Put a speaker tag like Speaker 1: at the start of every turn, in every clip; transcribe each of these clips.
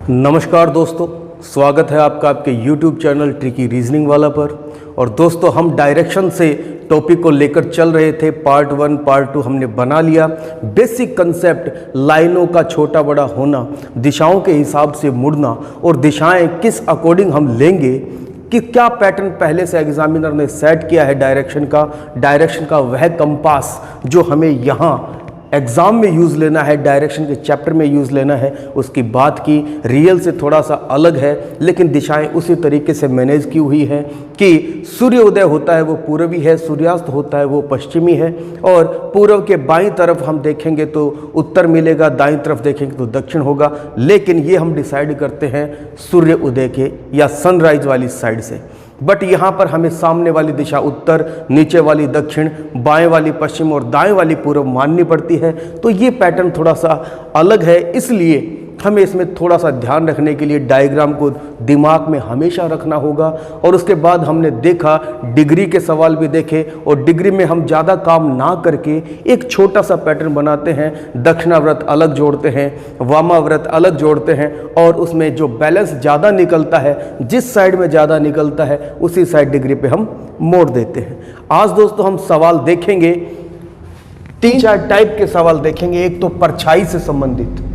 Speaker 1: नमस्कार दोस्तों, स्वागत है आपका आपके YouTube चैनल ट्रिकी रीजनिंग वाला पर। और दोस्तों, हम डायरेक्शन से टॉपिक को लेकर चल रहे थे। पार्ट 1 पार्ट 2 हमने बना लिया। बेसिक कंसेप्ट, लाइनों का छोटा बड़ा होना, दिशाओं के हिसाब से मुड़ना और दिशाएं किस अकॉर्डिंग हम लेंगे, कि क्या पैटर्न पहले से एग्जामिनर ने सेट किया है डायरेक्शन का वह कंपास जो हमें यहाँ एग्ज़ाम में यूज़ लेना है, डायरेक्शन के चैप्टर में यूज़ लेना है, उसकी बात की। रियल से थोड़ा सा अलग है, लेकिन दिशाएं उसी तरीके से मैनेज की हुई है कि सूर्योदय होता है वो पूर्वी है, सूर्यास्त होता है वो पश्चिमी है। और पूर्व के बाईं तरफ हम देखेंगे तो उत्तर मिलेगा, दाईं तरफ देखेंगे तो दक्षिण होगा। लेकिन ये हम डिसाइड करते हैं सूर्य उदय के या सनराइज वाली साइड से। बट यहाँ पर हमें सामने वाली दिशा उत्तर, नीचे वाली दक्षिण, बाएं वाली पश्चिम और दाएं वाली पूर्व माननी पड़ती है। तो ये पैटर्न थोड़ा सा अलग है, इसलिए हमें इसमें थोड़ा सा ध्यान रखने के लिए डायग्राम को दिमाग में हमेशा रखना होगा। और उसके बाद हमने देखा, डिग्री के सवाल भी देखे, और डिग्री में हम ज़्यादा काम ना करके एक छोटा सा पैटर्न बनाते हैं। दक्षिणाव्रत अलग जोड़ते हैं, वामाव्रत अलग जोड़ते हैं, और उसमें जो बैलेंस ज़्यादा निकलता है, जिस साइड में ज़्यादा निकलता है उसी साइड डिग्री पे हम मोड़ देते हैं। आज दोस्तों हम सवाल देखेंगे, 3-4 टाइप के सवाल देखेंगे। एक तो परछाई से संबंधित,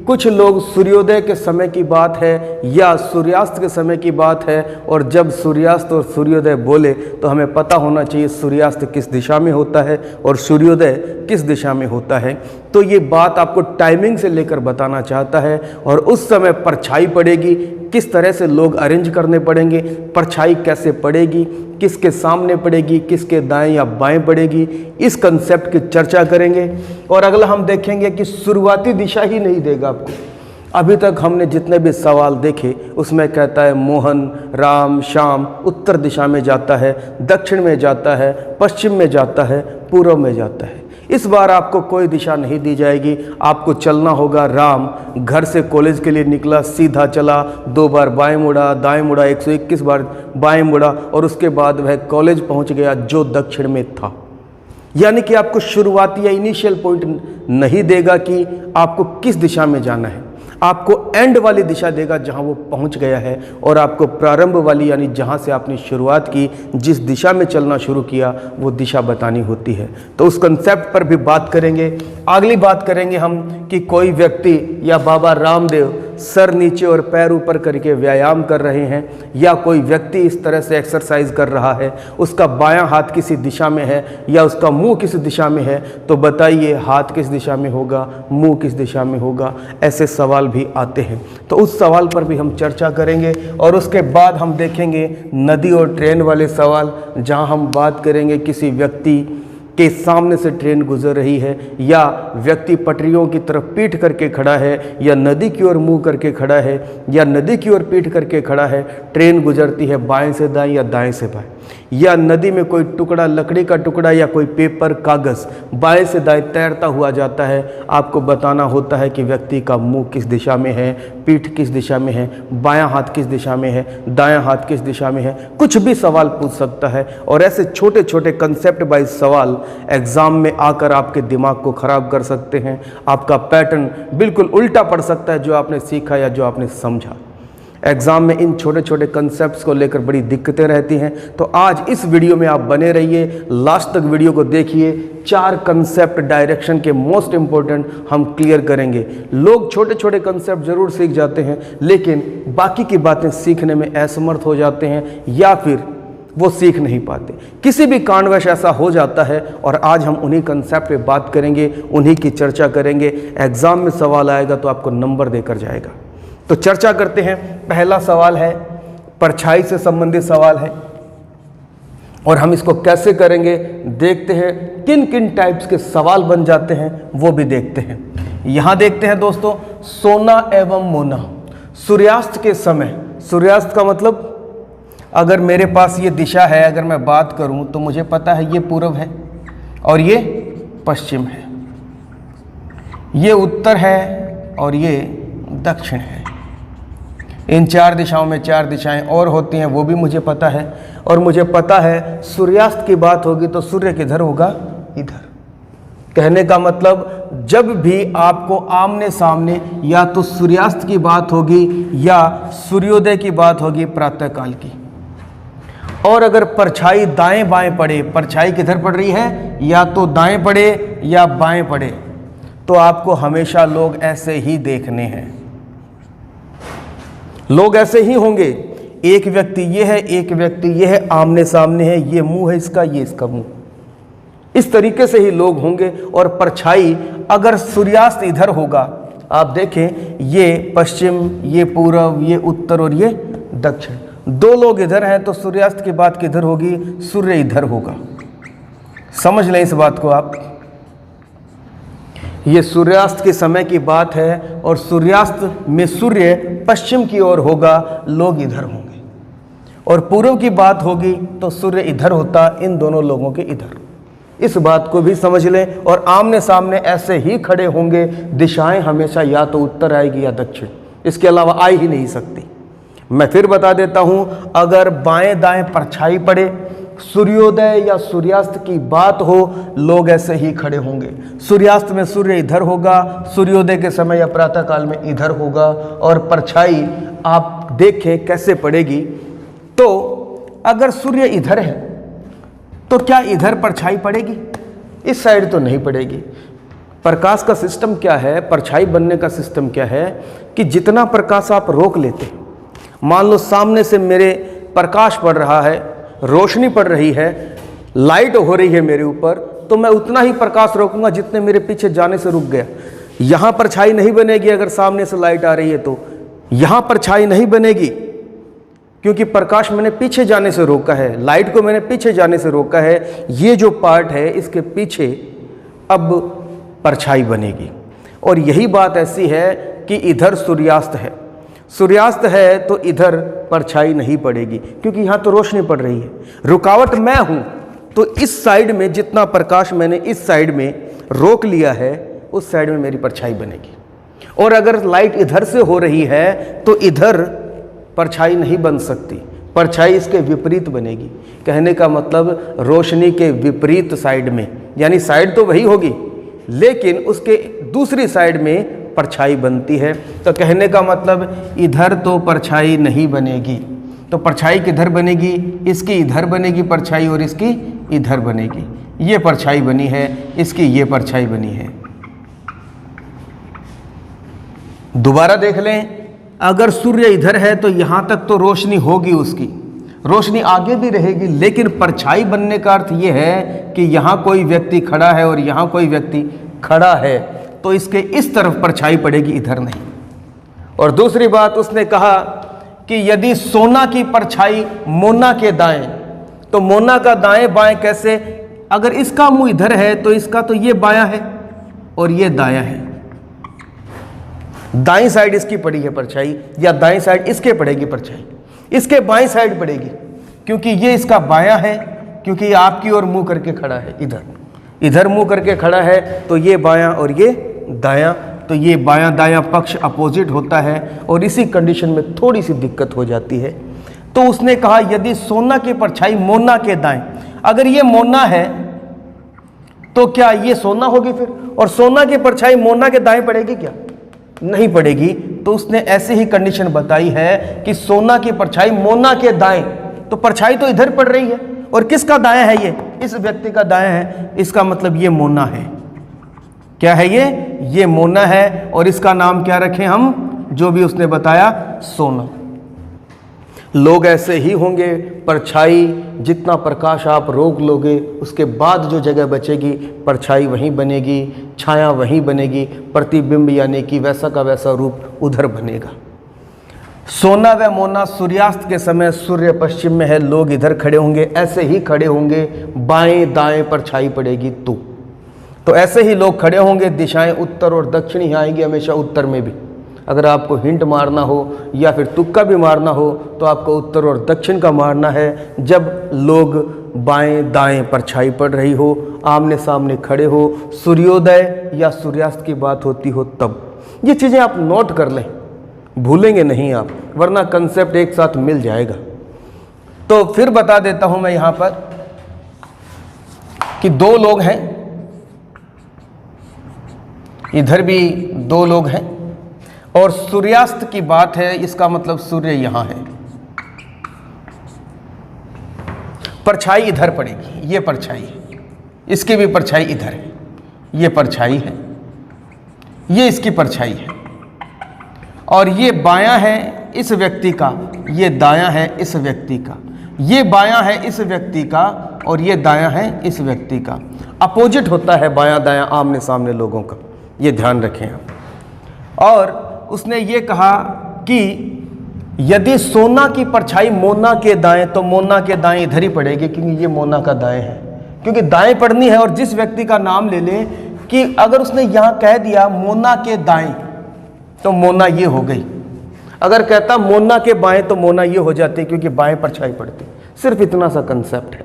Speaker 1: कुछ लोग सूर्योदय के समय की बात है या सूर्यास्त के समय की बात है, और जब सूर्यास्त और सूर्योदय बोले तो हमें पता होना चाहिए सूर्यास्त किस दिशा में होता है और सूर्योदय किस दिशा में होता है। तो ये बात आपको टाइमिंग से लेकर बताना चाहता है। और उस समय परछाई पड़ेगी, किस तरह से लोग अरेंज करने पड़ेंगे, परछाई कैसे पड़ेगी, किसके सामने पड़ेगी, किसके दाएं या बाएं पड़ेगी, इस कंसेप्ट की चर्चा करेंगे। और अगला हम देखेंगे कि शुरुआती दिशा ही नहीं देगा आपको। अभी तक हमने जितने भी सवाल देखे उसमें कहता है मोहन, राम, श्याम उत्तर दिशा में जाता है, दक्षिण में जाता है, पश्चिम में जाता है, पूर्व में जाता है। इस बार आपको कोई दिशा नहीं दी जाएगी, आपको चलना होगा। राम घर से कॉलेज के लिए निकला, सीधा चला, 2 बार बाएं मुड़ा, दाएं मुड़ा, 121 बार बाएं मुड़ा, और उसके बाद वह कॉलेज पहुंच गया जो दक्षिण में था। यानी कि आपको शुरुआती या इनिशियल पॉइंट नहीं देगा कि आपको किस दिशा में जाना है, आपको एंड वाली दिशा देगा जहां वो पहुंच गया है, और आपको प्रारंभ वाली यानी जहां से आपने शुरुआत की, जिस दिशा में चलना शुरू किया वो दिशा बतानी होती है। तो उस कंसेप्ट पर भी बात करेंगे। अगली बात करेंगे हम कि कोई व्यक्ति या बाबा रामदेव सर नीचे और पैर ऊपर करके व्यायाम कर रहे हैं, या कोई व्यक्ति इस तरह से एक्सरसाइज कर रहा है, उसका बायां हाथ किसी दिशा में है या उसका मुंह किस दिशा में है, तो बताइए हाथ किस दिशा में होगा, मुंह किस दिशा में होगा। ऐसे सवाल भी आते हैं, तो उस सवाल पर भी हम चर्चा करेंगे। और उसके बाद हम देखेंगे नदी और ट्रेन वाले सवाल, जहां हम बात करेंगे किसी व्यक्ति के सामने से ट्रेन गुजर रही है, या व्यक्ति पटरियों की तरफ पीठ करके खड़ा है, या नदी की ओर मुंह करके खड़ा है, या नदी की ओर पीठ करके खड़ा है। ट्रेन गुजरती है बाएं से दाएं या दाएं से बाएं, या नदी में कोई टुकड़ा, लकड़ी का टुकड़ा या कोई पेपर, कागज़ बाएं से दाएं तैरता हुआ जाता है। आपको बताना होता है कि व्यक्ति का मुंह किस दिशा में है, पीठ किस दिशा में है, बायां हाथ किस दिशा में है, दायां हाथ किस दिशा में है। कुछ भी सवाल पूछ सकता है, और ऐसे छोटे छोटे कंसेप्ट वाइज सवाल एग्जाम में आकर आपके दिमाग को खराब कर सकते हैं। आपका पैटर्न बिल्कुल उल्टा पड़ सकता है जो आपने सीखा या जो आपने समझा। एग्ज़ाम में इन छोटे छोटे कंसेप्ट्स को लेकर बड़ी दिक्कतें रहती हैं। तो आज इस वीडियो में आप बने रहिए, लास्ट तक वीडियो को देखिए। 4 कंसेप्ट डायरेक्शन के मोस्ट इम्पोर्टेंट हम क्लियर करेंगे। लोग छोटे छोटे कंसेप्ट जरूर सीख जाते हैं, लेकिन बाकी की बातें सीखने में असमर्थ हो जाते हैं, या फिर वो सीख नहीं पाते। किसी भी कारणवश ऐसा हो जाता है, और आज हम उन्हीं कंसेप्ट पे बात करेंगे, उन्हीं की चर्चा करेंगे। एग्ज़ाम में सवाल आएगा तो आपको नंबर देकर जाएगा। तो चर्चा करते हैं। पहला सवाल है, परछाई से संबंधित सवाल है, और हम इसको कैसे करेंगे देखते हैं। किन किन टाइप्स के सवाल बन जाते हैं वो भी देखते हैं। यहां देखते हैं दोस्तों, सोना एवं मोना सूर्यास्त के समय। सूर्यास्त का मतलब, अगर मेरे पास ये दिशा है, अगर मैं बात करूं तो मुझे पता है ये पूर्व है और ये पश्चिम है, ये उत्तर है और ये दक्षिण है। इन 4 दिशाओं में 4 दिशाएं और होती हैं, वो भी मुझे पता है। और मुझे पता है सूर्यास्त की बात होगी तो सूर्य किधर होगा, इधर। कहने का मतलब जब भी आपको आमने सामने या तो सूर्यास्त की बात होगी या सूर्योदय की बात होगी प्रातःकाल की, और अगर परछाई दाएं बाएं पड़े, परछाई किधर पड़ रही है, या तो दाएं पड़े या बाएं पड़े, तो आपको हमेशा लोग ऐसे ही देखने हैं। लोग ऐसे ही होंगे, एक व्यक्ति ये है, एक व्यक्ति ये है, आमने सामने है, ये मुंह है इसका, ये इसका मुंह, इस तरीके से ही लोग होंगे। और परछाई अगर सूर्यास्त इधर होगा, आप देखें ये पश्चिम, ये पूर्व, ये उत्तर और ये दक्षिण, दो लोग इधर हैं तो सूर्यास्त की बात किधर होगी, सूर्य इधर होगा। समझ लें इस बात को आप, ये सूर्यास्त के समय की बात है और सूर्यास्त में सूर्य पश्चिम की ओर होगा, लोग इधर होंगे, और पूर्व की बात होगी तो सूर्य इधर होता, इन दोनों लोगों के इधर। इस बात को भी समझ लें। और आमने सामने ऐसे ही खड़े होंगे, दिशाएं हमेशा या तो उत्तर आएगी या दक्षिण, इसके अलावा आ ही नहीं सकती। मैं फिर बता देता हूं, अगर बाएं दाएं परछाई पड़े, सूर्योदय या सूर्यास्त की बात हो, लोग ऐसे ही खड़े होंगे। सूर्यास्त में सूर्य इधर होगा, सूर्योदय के समय या प्रातःकाल में इधर होगा, और परछाई आप देखें कैसे पड़ेगी। तो अगर सूर्य इधर है तो क्या इधर परछाई पड़ेगी? इस साइड तो नहीं पड़ेगी। प्रकाश का सिस्टम क्या है, परछाई बनने का सिस्टम क्या है कि जितना प्रकाश आप रोक लेते, मान लो सामने से मेरे प्रकाश पड़ रहा है, रोशनी पड़ रही है, लाइट हो रही है मेरे ऊपर, तो मैं उतना ही प्रकाश रोकूंगा जितने मेरे पीछे जाने से रुक गया। यहाँ परछाई नहीं बनेगी अगर सामने से लाइट आ रही है तो, यहाँ परछाई नहीं बनेगी क्योंकि प्रकाश मैंने पीछे जाने से रोका है, लाइट को मैंने पीछे जाने से रोका है। ये जो पार्ट है इसके पीछे अब परछाई बनेगी। और यही बात ऐसी है कि इधर सूर्यास्त है, सूर्यास्त है तो इधर परछाई नहीं पड़ेगी क्योंकि यहाँ तो रोशनी पड़ रही है। रुकावट मैं हूँ तो इस साइड में जितना प्रकाश मैंने इस साइड में रोक लिया है उस साइड में मेरी परछाई बनेगी। और अगर लाइट इधर से हो रही है तो इधर परछाई नहीं बन सकती, परछाई इसके विपरीत बनेगी। कहने का मतलब रोशनी के विपरीत साइड में, यानी साइड तो वही होगी लेकिन उसके दूसरी साइड में परछाई बनती है। तो कहने का मतलब इधर तो परछाई नहीं बनेगी, तो परछाई किधर बनेगी, इसकी इधर बनेगी परछाई और इसकी इधर बनेगी। ये परछाई बनी है, इसकी ये परछाई बनी है। दोबारा देख लें, अगर सूर्य इधर है तो यहाँ तक तो रोशनी होगी, उसकी रोशनी आगे भी रहेगी, लेकिन परछाई बनने का अर्थ ये है कि यहाँ कोई व्यक्ति खड़ा है और यहाँ कोई व्यक्ति खड़ा है तो इसके इस तरफ परछाई पड़ेगी, इधर नहीं। और दूसरी बात उसने कहा कि यदि सोना की परछाई मोना के दाएं, तो मोना का दाएं बाएं कैसे, अगर इसका मुंह इधर है तो इसका तो ये बायां है और ये दायां है, दाईं साइड इसकी पड़ी है परछाई या दाईं साइड इसके पड़ेगी परछाई, इसके बाईं साइड पड़ेगी क्योंकि ये इसका बायां है, क्योंकि ये आपकी ओर मुंह करके खड़ा है, इधर मुंह करके खड़ा है तो ये बायां और ये दायां, तो ये बायां दायां पक्ष अपोजिट होता है और इसी कंडीशन में थोड़ी सी दिक्कत हो जाती है। तो उसने कहा यदि सोना की परछाई मोना के दाएं, अगर ये मोना है तो क्या ये सोना होगी फिर, और सोना की परछाई मोना के दाएं पड़ेगी क्या, नहीं पड़ेगी। तो उसने ऐसी ही कंडीशन बताई है कि सोना की परछाई मोना के दाएं, तो परछाई तो इधर पड़ रही है और किसका दायां है, ये इस व्यक्ति का दायां है, इसका मतलब ये मोना है। क्या है ये मोना है और इसका नाम क्या रखें हम, जो भी उसने बताया सोना। लोग ऐसे ही होंगे, परछाई जितना प्रकाश आप रोक लोगे उसके बाद जो जगह बचेगी परछाई वहीं बनेगी, छाया वहीं बनेगी, प्रतिबिंब यानी कि वैसा का वैसा रूप उधर बनेगा। सोना व मोना सूर्यास्त के समय सूर्य पश्चिम में है, लोग इधर खड़े होंगे, ऐसे ही खड़े होंगे, बाएं दाएं परछाई पड़ेगी तो ऐसे ही लोग खड़े होंगे। दिशाएं उत्तर और दक्षिण ही आएंगी, हमेशा उत्तर में भी। अगर आपको हिंट मारना हो या फिर तुक्का भी मारना हो तो आपको उत्तर और दक्षिण का मारना है। जब लोग बाएं दाएं परछाई पड़ रही हो, आमने सामने खड़े हो, सूर्योदय या सूर्यास्त की बात होती हो तब। ये चीज़ें आप नोट कर लें, भूलेंगे नहीं आप, वरना कंसेप्ट एक साथ मिल जाएगा। तो फिर बता देता हूं मैं यहाँ पर कि दो लोग हैं, इधर भी 2 लोग हैं, और सूर्यास्त की बात है, इसका मतलब सूर्य यहाँ है, परछाई इधर पड़ेगी, ये परछाई है, इसकी भी परछाई इधर है, ये परछाई है, ये इसकी परछाई है, और ये बायां है इस व्यक्ति का, ये दायां है इस व्यक्ति का, ये बायां है इस व्यक्ति का और ये दायां है इस व्यक्ति का। अपोजिट होता है बायां दायां आमने सामने लोगों का, ये ध्यान रखें आप। और उसने ये कहा कि यदि सोना की परछाई मोना के दाएं तो मोना के दाएं इधर ही पड़ेगी, क्योंकि ये मोना का दाएं है, क्योंकि दाएं पड़नी है। और जिस व्यक्ति का नाम ले ले कि अगर उसने यहाँ कह दिया मोना के दाएं तो मोना ये हो गई, अगर कहता मोना के बाएं तो मोना ये हो जाती, क्योंकि बाएं परछाई पड़ती। सिर्फ इतना सा कंसेप्ट है।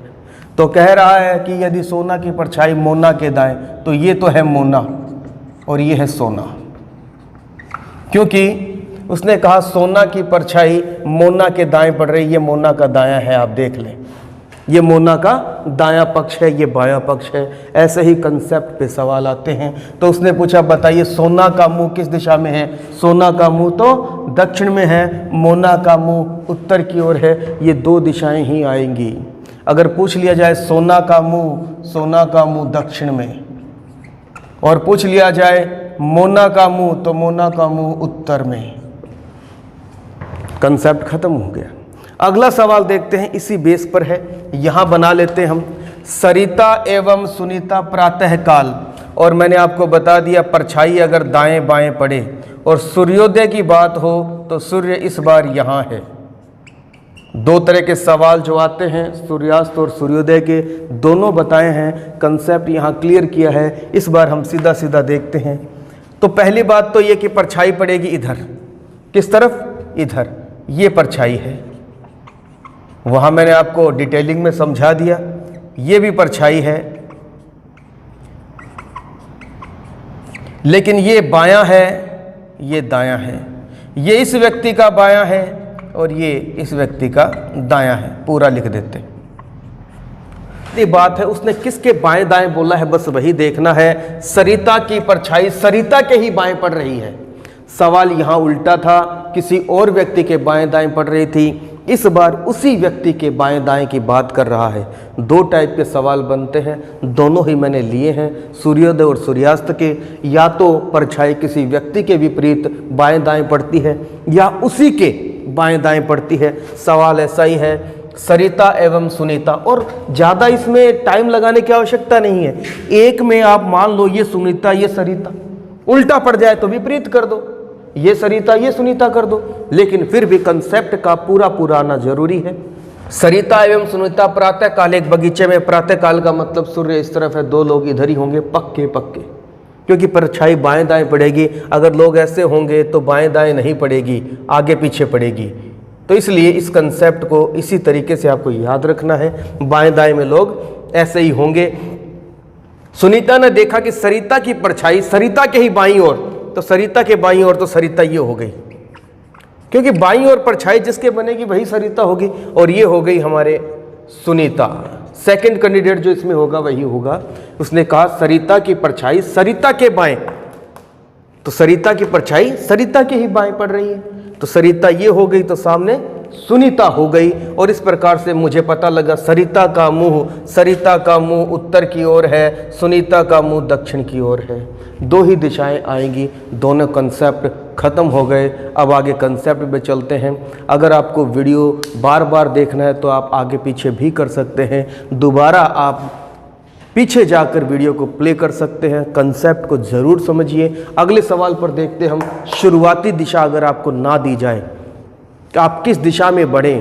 Speaker 1: तो कह रहा है कि यदि सोना की परछाई मोना के दाएं तो ये तो है मोना और ये है सोना, क्योंकि उसने कहा सोना की परछाई मोना के दाएं पड़ रही, ये मोना का दायां है। आप देख लें, ये मोना का दायां पक्ष है, ये बायां पक्ष है। ऐसे ही कंसेप्ट पे सवाल आते हैं। तो उसने पूछा बताइए सोना का मुंह किस दिशा में है? सोना का मुंह तो दक्षिण में है, मोना का मुंह उत्तर की ओर है। ये 2 दिशाएं ही आएंगी। अगर पूछ लिया जाए सोना का मुंह दक्षिण में, और पूछ लिया जाए मोना का मुंह तो मोना का मुंह उत्तर में, कंसेप्ट खत्म हो गया। अगला सवाल देखते हैं, इसी बेस पर है, यहां बना लेते हैं हम। सरिता एवं सुनीता प्रातःकाल, और मैंने आपको बता दिया परछाई अगर दाएं बाएं पड़े और सूर्योदय की बात हो तो सूर्य इस बार यहां है। 2 तरह के सवाल जो आते हैं, सूर्यास्त और सूर्योदय के, दोनों बताए हैं, कंसेप्ट यहाँ क्लियर किया है। इस बार हम सीधा सीधा देखते हैं। तो पहली बात तो ये कि परछाई पड़ेगी इधर, किस तरफ? इधर, ये परछाई है। वहाँ मैंने आपको डिटेलिंग में समझा दिया। ये भी परछाई है, लेकिन ये बायां है, ये दायां है। ये इस व्यक्ति का बायां है और ये इस व्यक्ति का दायां है। पूरा लिख देते हैं। ये बात है, उसने किसके बाएं दाएं बोला है, बस वही देखना है। सरिता की परछाई सरिता के ही बाएं पड़ रही है। सवाल यहाँ उल्टा था, किसी और व्यक्ति के बाएं दाएं पड़ रही थी। इस बार उसी व्यक्ति के बाएं दाएं की बात कर रहा है। 2 टाइप के सवाल बनते हैं, दोनों ही मैंने लिए हैं, सूर्योदय और सूर्यास्त के। या तो परछाई किसी व्यक्ति के विपरीत बाएं दाएं पड़ती है या उसी के बाएं दाएं पड़ती है। सवाल ऐसा ही है, सरिता एवं सुनीता, और ज़्यादा इसमें टाइम लगाने की आवश्यकता नहीं है। एक में आप मान लो ये सुनीता ये सरिता, उल्टा पड़ जाए तो विपरीत कर दो, ये सरिता ये सुनीता कर दो, लेकिन फिर भी कंसेप्ट का पूरा आना जरूरी है। सरिता एवं सुनीता प्रातःकाल, एक बगीचे में, प्रातःकाल का मतलब सूर्य इस तरफ है, 2 लोग इधर ही होंगे पक्के, क्योंकि परछाई बाएं दाएं पड़ेगी। अगर लोग ऐसे होंगे तो बाएं दाएं नहीं पड़ेगी, आगे पीछे पड़ेगी। तो इसलिए इस कंसेप्ट को इसी तरीके से आपको याद रखना है। बाएं दाएं में लोग ऐसे ही होंगे। सुनीता ने देखा कि सरिता की परछाई सरिता के ही बाईं ओर, तो सरिता के बाईं ओर तो सरिता ये हो गई, क्योंकि बाईं ओर परछाई जिसके बनेगी वही सरिता होगी, और ये हो गई हमारे सुनीता। सेकंड कैंडिडेट जो इसमें होगा वही होगा। उसने कहा सरिता की परछाई सरिता के बाएं, तो सरिता की परछाई सरिता के ही बाएं पड़ रही है, तो सरिता ये हो गई तो सामने सुनीता हो गई। और इस प्रकार से मुझे पता लगा सरिता का मुंह उत्तर की ओर है, सुनीता का मुंह दक्षिण की ओर है। 2 ही दिशाएं आएंगी। दोनों कंसेप्ट खत्म हो गए। अब आगे कंसेप्ट पे चलते हैं। अगर आपको वीडियो बार बार देखना है तो आप आगे पीछे भी कर सकते हैं, दोबारा आप पीछे जाकर वीडियो को प्ले कर सकते हैं। कंसेप्ट को ज़रूर समझिए। अगले सवाल पर देखते हम, शुरुआती दिशा अगर आपको ना दी जाए कि आप किस दिशा में बढ़ें,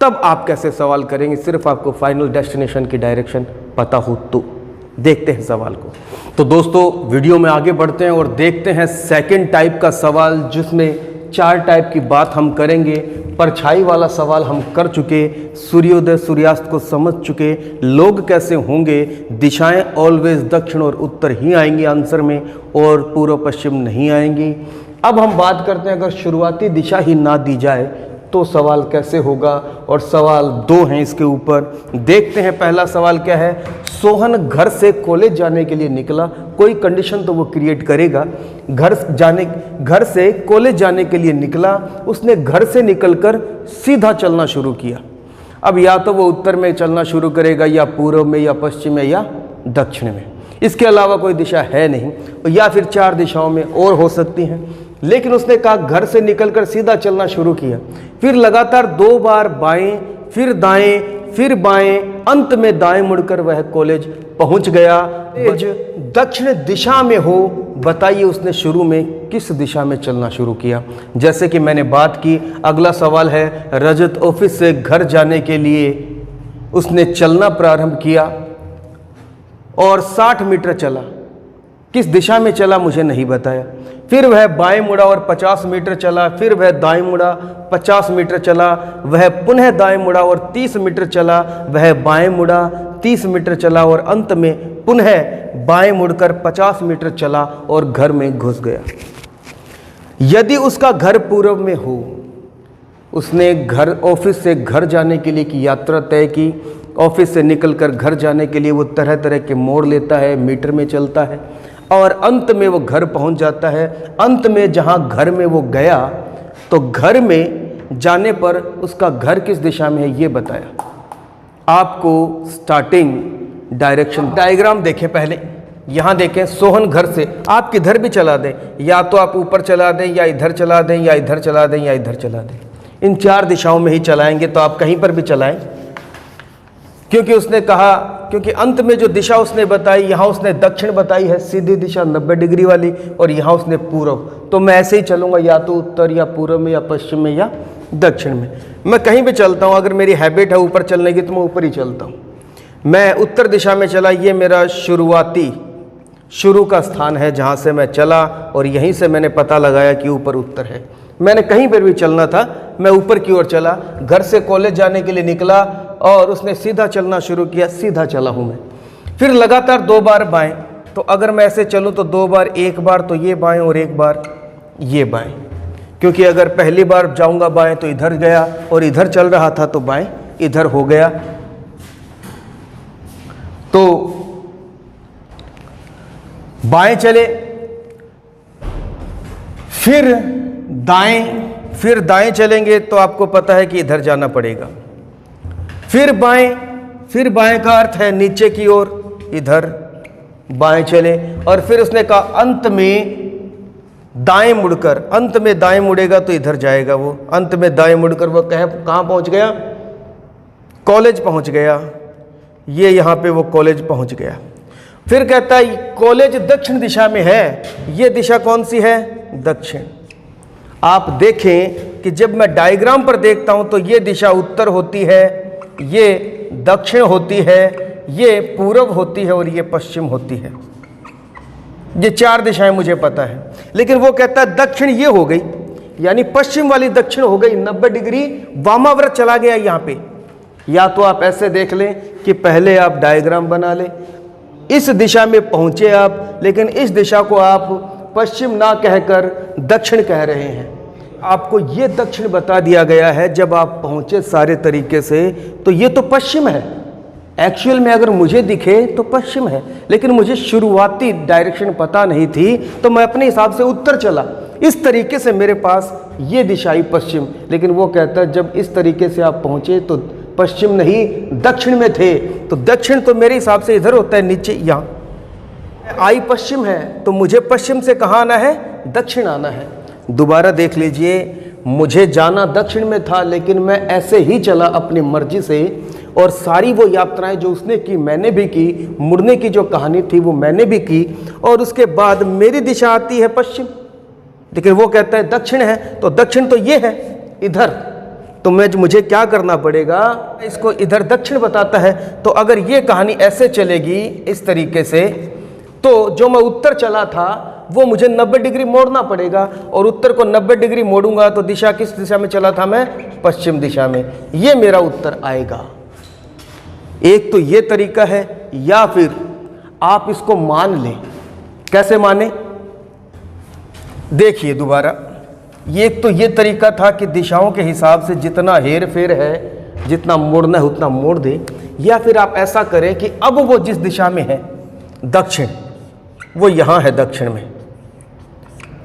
Speaker 1: तब आप कैसे सवाल करेंगे? सिर्फ आपको फाइनल डेस्टिनेशन की डायरेक्शन पता हो तो। देखते हैं सवाल को। तो दोस्तों वीडियो में आगे बढ़ते हैं और देखते हैं सेकंड टाइप का सवाल, जिसमें 4 टाइप की बात हम करेंगे। परछाई वाला सवाल हम कर चुके, सूर्योदय सूर्यास्त को समझ चुके, लोग कैसे होंगे, दिशाएं ऑलवेज दक्षिण और उत्तर ही आएंगी आंसर में, और पूर्व पश्चिम नहीं आएंगी। अब हम बात करते हैं, अगर शुरुआती दिशा ही ना दी जाए तो सवाल कैसे होगा, और सवाल 2 हैं इसके ऊपर। देखते हैं पहला सवाल क्या है। सोहन घर से कॉलेज जाने के लिए निकला, कोई कंडीशन तो वो क्रिएट करेगा। घर से कॉलेज जाने के लिए निकला, उसने घर से निकलकर सीधा चलना शुरू किया। अब या तो वो उत्तर में चलना शुरू करेगा, या पूर्व में, या पश्चिम में, या दक्षिण में। इसके अलावा कोई दिशा है नहीं, या फिर 4 दिशाओं में और हो सकती हैं। लेकिन उसने कहा घर से निकलकर सीधा चलना शुरू किया, फिर लगातार 2 बार बाएं, फिर दाएं, फिर बाएं, अंत में दाएं मुड़कर वह कॉलेज पहुंच गया। दक्षिण दिशा में हो, बताइए उसने शुरू में किस दिशा में चलना शुरू किया। जैसे कि मैंने बात की, अगला सवाल है, रजत ऑफिस से घर जाने के लिए उसने चलना प्रारंभ किया और 60 मीटर चला। किस दिशा में चला मुझे नहीं बताया। फिर वह बाएं मुड़ा और 50 मीटर चला, फिर वह दाएं मुड़ा, 50 मीटर चला, वह पुनः दाएं मुड़ा और 30 मीटर चला, वह बाएं मुड़ा, 30 मीटर चला और अंत में पुनः बाएं मुड़कर 50 मीटर चला और घर में घुस गया। यदि उसका घर पूर्व में हो, उसने ऑफिस से घर जाने के लिए की यात्रा तय की, ऑफिस से निकलकर घर जाने के लिए वो तरह तरह के मोड़ लेता है, मीटर में चलता है और अंत में वो घर पहुंच जाता है। अंत में जहां घर में वो गया, तो घर में जाने पर उसका घर किस दिशा में है ये बताया। आपको स्टार्टिंग डायरेक्शन डायग्राम देखें पहले। यहाँ देखें, सोहन घर से आप किधर भी चला दें, या तो आप ऊपर चला दें, या इधर चला दें, या इधर चला दें, या इधर चला दें, इन 4 दिशाओं में ही चलाएंगे तो आप कहीं पर भी चलाएं। क्योंकि उसने कहा, क्योंकि अंत में जो दिशा उसने बताई, यहाँ उसने दक्षिण बताई है, सीधी दिशा 90 डिग्री वाली, और यहाँ उसने पूर्व। तो मैं ऐसे ही चलूँगा, या तो उत्तर, या पूर्व में, या पश्चिम में, या दक्षिण में। मैं कहीं भी चलता हूँ, अगर मेरी हैबिट है ऊपर चलने की तो मैं ऊपर ही चलता हूँ। मैं उत्तर दिशा में चला, ये मेरा शुरू का स्थान है जहाँ से मैं चला, और यहीं से मैंने पता लगाया कि ऊपर उत्तर है। मैंने कहीं पर भी चलना था, मैं ऊपर की ओर चला। घर से कॉलेज जाने के लिए निकला और उसने सीधा चलना शुरू किया, सीधा चला हूँ मैं। फिर लगातार 2 बार बाएं, तो अगर मैं ऐसे चलूँ तो 2 बार, 1 बार तो ये बाएं और 1 बार ये बाएं। क्योंकि अगर पहली बार जाऊँगा बाएं तो इधर गया, और इधर चल रहा था तो बाएं इधर हो गया। तो बाएं चले, फिर दाएं चलेंगे तो आपको पता है कि इधर जाना पड़ेगा। फिर बाएं का अर्थ है नीचे की ओर, इधर बाएं चले। और फिर उसने कहा अंत में दाएं मुड़कर, अंत में दाएं मुड़ेगा तो इधर जाएगा वो। अंत में दाएं मुड़कर वो कहाँ पहुंच गया? कॉलेज पहुंच गया। ये यहाँ पे वो कॉलेज पहुंच गया। फिर कहता है कॉलेज दक्षिण दिशा में है। ये दिशा कौन सी है? दक्षिण। आप देखें कि जब मैं डायग्राम पर देखता हूं तो ये दिशा उत्तर होती है, ये दक्षिण होती है, ये पूर्व होती है और ये पश्चिम होती है। ये 4 दिशाएं मुझे पता है। लेकिन वो कहता है दक्षिण ये हो गई, यानी पश्चिम वाली दक्षिण हो गई, 90 डिग्री वामाव्रत चला गया यहाँ पे। या तो आप ऐसे देख लें कि पहले आप डायग्राम बना लें, इस दिशा में पहुंचे आप, लेकिन इस दिशा को आप पश्चिम ना कहकर दक्षिण कह रहे हैं। आपको ये दक्षिण बता दिया गया है जब आप पहुंचे सारे तरीके से, तो ये तो पश्चिम है। एक्चुअल में अगर मुझे दिखे तो पश्चिम है, लेकिन मुझे शुरुआती डायरेक्शन पता नहीं थी तो मैं अपने हिसाब से उत्तर चला। इस तरीके से मेरे पास ये दिशा आई पश्चिम। लेकिन वो कहता है जब इस तरीके से आप पहुंचे तो पश्चिम नहीं दक्षिण में थे, तो दक्षिण तो मेरे हिसाब से इधर होता है, नीचे यहाँ। आई पश्चिम है तो मुझे पश्चिम से कहाँ आना है? दक्षिण आना है। दोबारा देख लीजिए, मुझे जाना दक्षिण में था, लेकिन मैं ऐसे ही चला अपनी मर्जी से, और सारी वो यात्राएं जो उसने की मैंने भी की, मुड़ने की जो कहानी थी वो मैंने भी की, और उसके बाद मेरी दिशा आती है पश्चिम। लेकिन वो कहता है दक्षिण है, तो दक्षिण तो ये है इधर, तो मुझे क्या करना पड़ेगा? इसको इधर दक्षिण बताता है। तो अगर ये कहानी ऐसे चलेगी इस तरीके से, तो जो मैं उत्तर चला था वो मुझे 90 डिग्री मोड़ना पड़ेगा, और उत्तर को 90 डिग्री मोड़ूंगा तो दिशा किस दिशा में चला था मैं? पश्चिम दिशा में। ये मेरा उत्तर आएगा। एक तो ये तरीका है, या फिर आप इसको मान लें। कैसे माने? देखिए दोबारा, ये एक तो ये तरीका था कि दिशाओं के हिसाब से जितना हेर फेर है, जितना मोड़ना है उतना मोड़ दे, या फिर आप ऐसा करें कि अब वो जिस दिशा में है दक्षिण, वो यहाँ है दक्षिण में,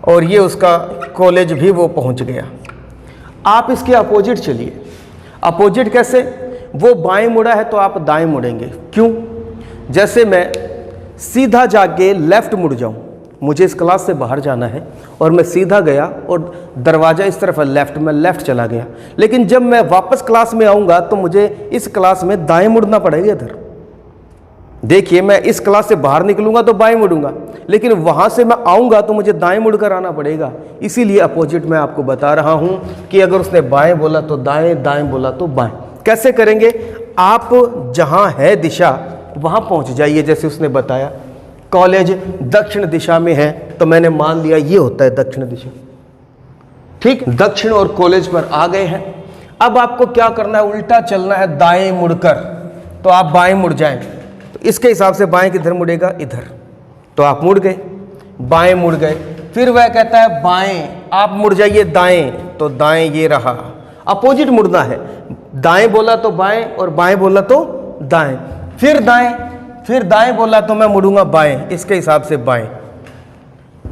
Speaker 1: और ये उसका कॉलेज भी वो पहुँच गया। आप इसके अपोजिट चलिए। अपोजिट कैसे? वो बाएं मुड़ा है तो आप दाएं मुड़ेंगे। क्यों? जैसे मैं सीधा जाके लेफ़्ट मुड़ जाऊं, मुझे इस क्लास से बाहर जाना है और मैं सीधा गया और दरवाज़ा इस तरफ है लेफ़्ट, मैं लेफ़्ट चला गया, लेकिन जब मैं वापस क्लास में आऊँगा तो मुझे इस क्लास में दाएं मुड़ना पड़ेगा। इधर देखिए, मैं इस क्लास से बाहर निकलूँगा तो बाएं मुड़ूंगा, लेकिन वहाँ से मैं आऊँगा तो मुझे दाएं मुड़ कर आना पड़ेगा। इसीलिए अपोजिट मैं आपको बता रहा हूँ कि अगर उसने बाएँ बोला तो दाएँ, दाएँ बोला तो बाएँ। कैसे करेंगे? आप जहाँ है दिशा वहाँ पहुँच जाइए। जैसे उसने बताया कॉलेज दक्षिण दिशा में है, तो मैंने मान लिया ये होता है दक्षिण दिशा। ठीक, दक्षिण और कॉलेज पर आ गए हैं। अब आपको क्या करना है? उल्टा चलना है दाएं मुड़कर। तो आप बाएं मुड़ जाएं, तो इसके हिसाब से बाएं किधर मुड़ेगा? इधर। तो आप मुड़ गए, बाएं मुड़ गए। फिर वह कहता है बाएं, आप मुड़ जाइए दाएं, तो दाएं ये रहा। अपोजिट मुड़ना है, दाएं बोला तो बाएं और बाएं बोला तो दाएं। फिर दाएं, फिर दाएं बोला तो मैं मुड़ूंगा बाएं, इसके हिसाब से बाएं।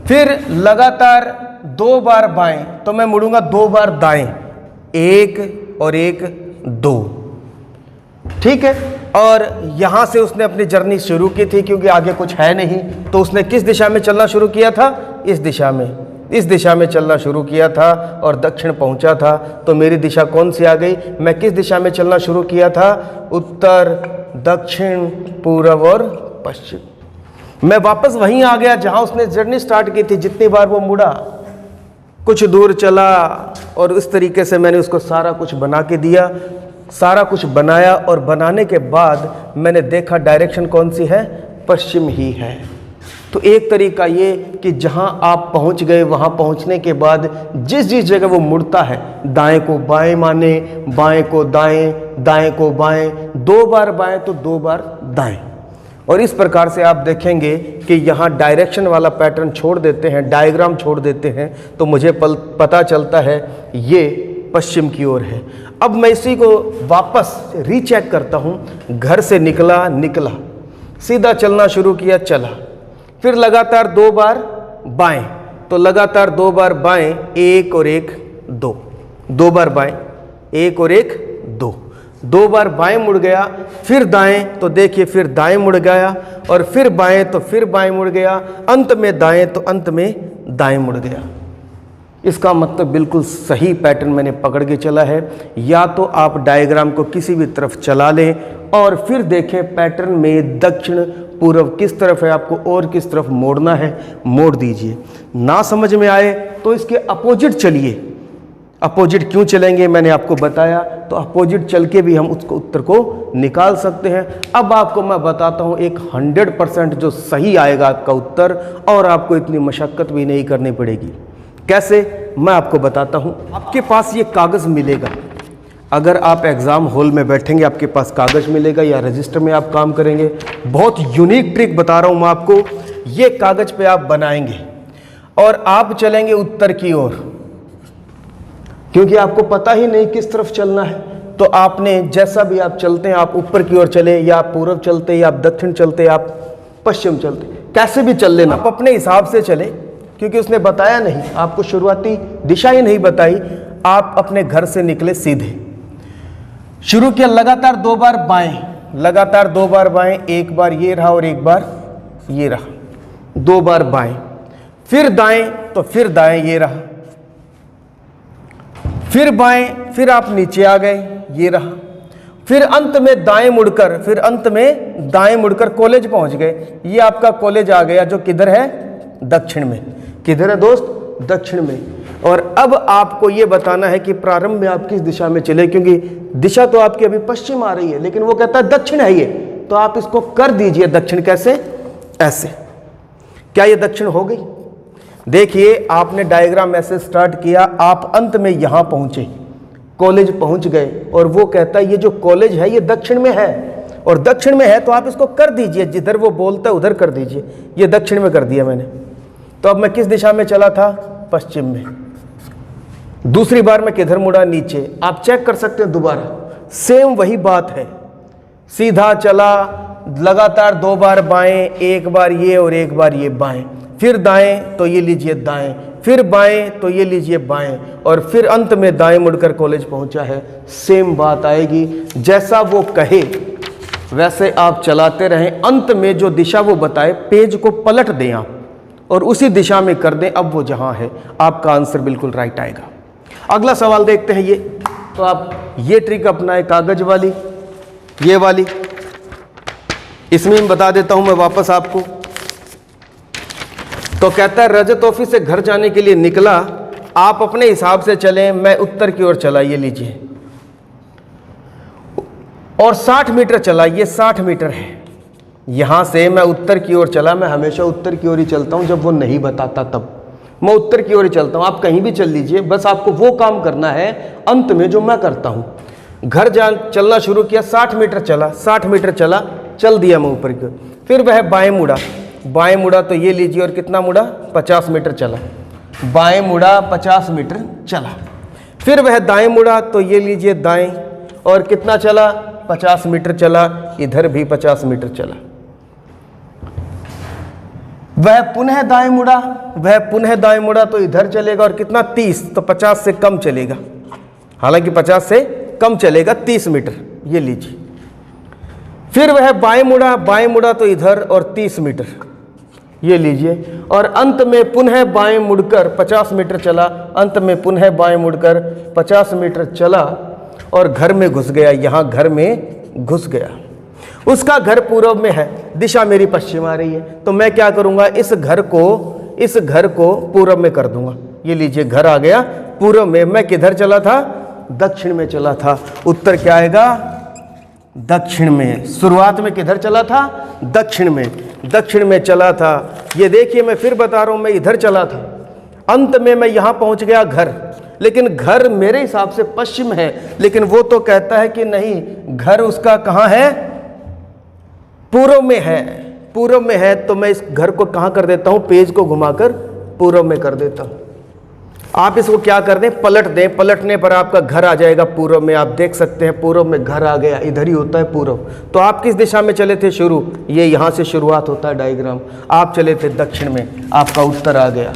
Speaker 1: फिर लगातार 2 बार बाएं तो मैं मुड़ूंगा 2 बार दाएं, 1 और 1 2। ठीक है। और यहां से उसने अपनी जर्नी शुरू की थी, क्योंकि आगे कुछ है नहीं, तो उसने किस दिशा में चलना शुरू किया था? इस दिशा में, इस दिशा में चलना शुरू किया था और दक्षिण पहुंचा था। तो मेरी दिशा कौन सी आ गई? मैं किस दिशा में चलना शुरू किया था? उत्तर, दक्षिण, पूर्व और पश्चिम। मैं वापस वहीं आ गया जहां उसने जर्नी स्टार्ट की थी। जितनी बार वो मुड़ा, कुछ दूर चला, और इस तरीके से मैंने उसको सारा कुछ बना के दिया, सारा कुछ बनाया। और बनाने के बाद मैंने देखा डायरेक्शन कौन सी है? पश्चिम ही है। तो एक तरीका ये कि जहां आप पहुंच गए, वहां पहुंचने के बाद जिस जिस जगह वो मुड़ता है, दाएं को बाएं माने, बाएं को दाएं, दाएं को बाएं, 2 बार बाएं तो 2 बार दाएं। और इस प्रकार से आप देखेंगे कि यहाँ डायरेक्शन वाला पैटर्न छोड़ देते हैं, डायग्राम छोड़ देते हैं, तो मुझे पता चलता है ये पश्चिम की ओर है। अब मैं इसी को वापस रीचेक करता हूँ। घर से निकला, सीधा चलना शुरू किया, चला। फिर लगातार 2 बार बाएं, तो लगातार 2 बार बाएं, 1 और 1 2, 2 बार बाएं, 1 और 1 2, 2 बार बाएं मुड़ गया। फिर दाएं, तो देखिए फिर दाएं मुड़ गया, और फिर बाएं तो फिर बाएं मुड़ गया, अंत में दाएं तो अंत में दाएं मुड़ गया। इसका मतलब बिल्कुल सही पैटर्न मैंने पकड़ के चला है। या तो आप डायग्राम को किसी भी तरफ चला लें और फिर देखें पैटर्न में दक्षिण पूर्व किस तरफ है आपको और किस तरफ मोड़ना है, मोड़ दीजिए। ना समझ में आए तो इसके अपोजिट चलिए। अपोजिट क्यों चलेंगे मैंने आपको बताया, तो अपोजिट चल के भी हम उसको उत्तर को निकाल सकते हैं। अब आपको मैं बताता हूँ एक 100% जो सही आएगा आपका उत्तर, और आपको इतनी मशक्क़त भी नहीं करनी पड़ेगी। कैसे, मैं आपको बताता हूँ। आपके पास ये कागज़ मिलेगा, अगर आप एग्ज़ाम हॉल में बैठेंगे आपके पास कागज़ मिलेगा, या रजिस्टर में आप काम करेंगे। बहुत यूनिक ट्रिक बता रहा हूँ मैं आपको। ये कागज़ पे आप बनाएंगे और आप चलेंगे उत्तर की ओर, क्योंकि आपको पता ही नहीं किस तरफ चलना है। तो आपने जैसा भी आप चलते हैं, आप ऊपर की ओर चले, या आप पूर्व चलते, या आप दक्षिण चलते, आप पश्चिम चलते, कैसे भी चल लेना। आप अपने हिसाब से चले, क्योंकि उसने बताया नहीं, आपको शुरुआती दिशा ही नहीं बताई। आप अपने घर से निकले, सीधे शुरू किया, लगातार 2 बार बाएं, लगातार 2 बार बाएं, 1 बार ये रहा और 1 बार ये रहा, 2 बार बाएं, फिर दाएं तो फिर दाएं ये रहा, फिर बाएं, फिर आप नीचे आ गए, ये रहा, फिर अंत में दाएं मुड़कर, फिर अंत में दाएं मुड़कर कॉलेज पहुंच गए। ये आपका कॉलेज आ गया, जो किधर है? दक्षिण में। किधर है दोस्त? दक्षिण में। और अब आपको ये बताना है कि प्रारंभ में आप किस दिशा में चले, क्योंकि दिशा तो आपकी अभी पश्चिम आ रही है, लेकिन वो कहता है दक्षिण है ये, तो आप इसको कर दीजिए दक्षिण। कैसे? ऐसे। क्या ये दक्षिण हो गई? देखिए, आपने डायग्राम ऐसे स्टार्ट किया, आप अंत में यहां पहुंचे, कॉलेज पहुंच गए, और वो कहता है ये जो कॉलेज है ये दक्षिण में है, और दक्षिण में है तो आप इसको कर दीजिए, जिधर वो बोलता है उधर कर दीजिए। ये दक्षिण में कर दिया मैंने। तो अब मैं किस दिशा में चला था? पश्चिम में। दूसरी बार मैं किधर मुड़ा, नीचे। आप चेक कर सकते हैं दोबारा, सेम वही बात है। सीधा चला, लगातार 2 बार बाएं, एक बार ये और एक बार ये बाएं, फिर दाएं तो ये लीजिए दाएं, फिर बाएं तो ये लीजिए बाएं, और फिर अंत में दाएं मुड़कर कॉलेज पहुंचा है। सेम बात आएगी, जैसा वो कहे वैसे आप चलाते रहें। अंत में जो दिशा वो बताए, पेज को पलट दें आप और उसी दिशा में कर दें। अब वो जहां है, आपका आंसर बिल्कुल राइट आएगा। अगला सवाल देखते हैं। ये तो आप ये ट्रिक अपनाएं, कागज वाली, ये वाली। इसमें बता देता हूं मैं वापस आपको। तो कहता है रजत ऑफिस से घर जाने के लिए निकला, आप अपने हिसाब से चलें, मैं उत्तर की ओर चला, ये लीजिए, और 60 मीटर चला, ये 60 मीटर है। यहां से मैं उत्तर की ओर चला, मैं हमेशा उत्तर की ओर ही चलता हूं, जब वो नहीं बताता तब मैं उत्तर की ओर ही चलता हूं। आप कहीं भी चल लीजिए, बस आपको वो काम करना है अंत में जो मैं करता हूं। घर चलना शुरू किया, 60 मीटर चला, 60 मीटर चला, चल दिया मैं ऊपर की। फिर वह बाएं मुड़ा, बाएं मुड़ा तो ये लीजिए, और कितना मुड़ा, 50 मीटर चला, बाएं मुड़ा 50 मीटर चला। फिर वह दाएं मुड़ा तो ये लीजिए दाएं, और कितना चला, 50 मीटर चला, इधर भी 50 मीटर चला। वह पुनः दाएं मुड़ा, वह पुनः दाएं मुड़ा तो इधर चलेगा, और कितना, 30, तो 50 से कम चलेगा, हालांकि 50 से कम चलेगा, 30 मीटर, ये लीजिए। फिर वह बाएं मुड़ा तो इधर, और 30 मीटर, ये लीजिए। और अंत में पुनः बाएं मुड़कर 50 मीटर चला, अंत में पुनः बाएं मुड़कर 50 मीटर चला, और घर में घुस गया। यहाँ घर में घुस गया। उसका घर पूर्व में है, दिशा मेरी पश्चिम आ रही है, तो मैं क्या करूँगा, इस घर को पूर्व में कर दूंगा। ये लीजिए, घर आ गया पूर्व में। मैं किधर चला था, दक्षिण में चला था। उत्तर क्या आएगा, दक्षिण में। शुरुआत में किधर चला था, दक्षिण में, दक्षिण में चला था। ये देखिए, मैं फिर बता रहा हूं, मैं इधर चला था, अंत में मैं यहां पहुंच गया घर, लेकिन घर मेरे हिसाब से पश्चिम है, लेकिन वो तो कहता है कि नहीं, घर उसका कहां है, पूर्व में है, पूर्व में है। तो मैं इस घर को कहां कर देता हूं, पेज को घुमाकर पूर्व में कर देता हूं। आप इसको क्या कर दें, पलट दें, पलटने पर आपका घर आ जाएगा पूर्व में। आप देख सकते हैं पूर्व में घर आ गया, इधर ही होता है पूर्व। तो आप किस दिशा में चले थे शुरू, ये यहाँ से शुरुआत होता है डायग्राम, आप चले थे दक्षिण में, आपका उत्तर आ गया।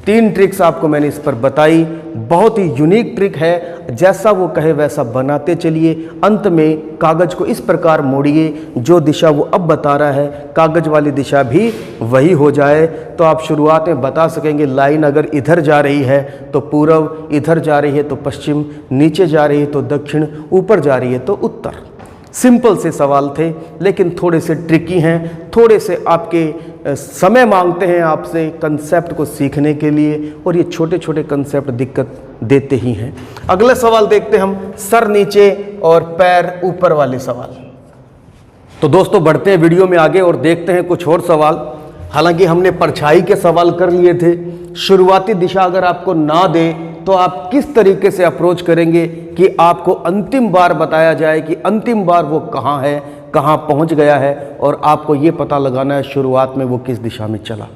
Speaker 1: 3 ट्रिक्स आपको मैंने इस पर बताई, बहुत ही यूनिक ट्रिक है, जैसा वो कहे वैसा बनाते चलिए। अंत में कागज को इस प्रकार मोड़िए, जो दिशा वो अब बता रहा है कागज वाली दिशा भी वही हो जाए, तो आप शुरुआत में बता सकेंगे। लाइन अगर इधर जा रही है तो पूर्व, इधर जा रही है तो पश्चिम, नीचे जा रही है तो दक्षिण, ऊपर जा रही है तो उत्तर। सिंपल से सवाल थे, लेकिन थोड़े से ट्रिकी हैं, थोड़े से आपके समय मांगते हैं आपसे कंसेप्ट को सीखने के लिए, और ये छोटे छोटे कंसेप्ट दिक्कत देते ही हैं। अगला सवाल देखते हैं हम, सर नीचे और पैर ऊपर वाले सवाल। तो दोस्तों बढ़ते हैं वीडियो में आगे और देखते हैं कुछ और सवाल। हालांकि हमने परछाई के सवाल कर लिए थे। शुरुआती दिशा अगर आपको ना दे तो आप किस तरीके से अप्रोच करेंगे कि आपको अंतिम बार बताया जाए कि अंतिम बार वो कहाँ है, कहाँ पहुँच गया है, और आपको ये पता लगाना है शुरुआत में वो किस दिशा में चला।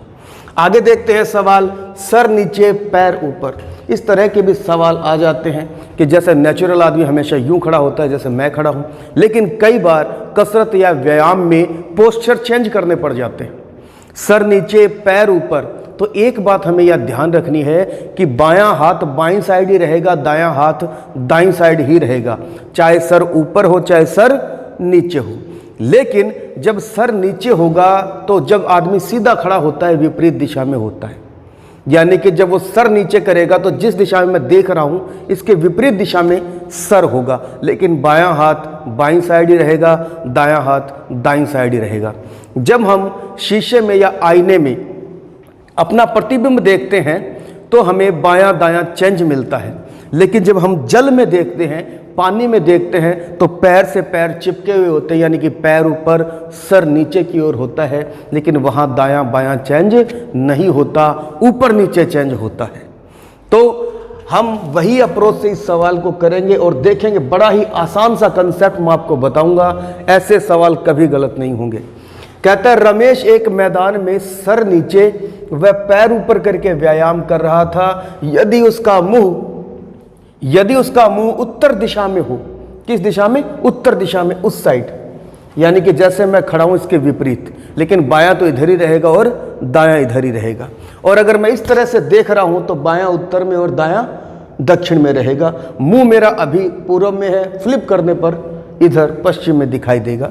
Speaker 1: आगे देखते हैं सवाल, सर नीचे पैर ऊपर। इस तरह के भी सवाल आ जाते हैं कि जैसे नेचुरल आदमी हमेशा यूं खड़ा होता है जैसे मैं खड़ा हूं, लेकिन कई बार कसरत या व्यायाम में पोस्चर चेंज करने पड़ जाते हैं। सर नीचे पैर ऊपर, तो एक बात हमें यह ध्यान रखनी है कि बायां हाथ बाईं साइड ही रहेगा, दायां हाथ दाईं साइड ही रहेगा, चाहे सर ऊपर हो चाहे सर नीचे हो। लेकिन जब सर नीचे होगा तो जब आदमी सीधा खड़ा होता है विपरीत दिशा में होता है, यानी कि जब वो सर नीचे करेगा तो जिस दिशा में मैं देख रहा हूं इसके विपरीत दिशा में सर होगा, लेकिन बायां हाथ बाईं साइड ही रहेगा, दायां हाथ दाईं साइड ही रहेगा। जब हम शीशे में या आईने में अपना प्रतिबिंब देखते हैं तो हमें बायां दायां चेंज मिलता है, लेकिन जब हम जल में देखते हैं, पानी में देखते हैं, तो पैर से पैर चिपके हुए होते हैं, यानी कि पैर ऊपर सर नीचे की ओर होता है, लेकिन वहाँ दायां बायां चेंज नहीं होता, ऊपर नीचे चेंज होता है। तो हम वही अप्रोच से इस सवाल को करेंगे और देखेंगे, बड़ा ही आसान सा कंसेप्ट मैं आपको बताऊंगा, ऐसे सवाल कभी गलत नहीं होंगे। कहता है रमेश एक मैदान में सर नीचे व पैर ऊपर करके व्यायाम कर रहा था, यदि उसका मुंह यदि उसका मुंह उत्तर दिशा में हो, किस दिशा में? उत्तर दिशा में, उस साइड, यानी कि जैसे मैं खड़ा हूं इसके विपरीत, लेकिन बायां तो इधर ही रहेगा और दायां इधर ही रहेगा। और अगर मैं इस तरह से देख रहा हूं तो बायां उत्तर में और दायां दक्षिण में रहेगा। मुंह मेरा अभी पूर्व में है, फ्लिप करने पर इधर पश्चिम में दिखाई देगा।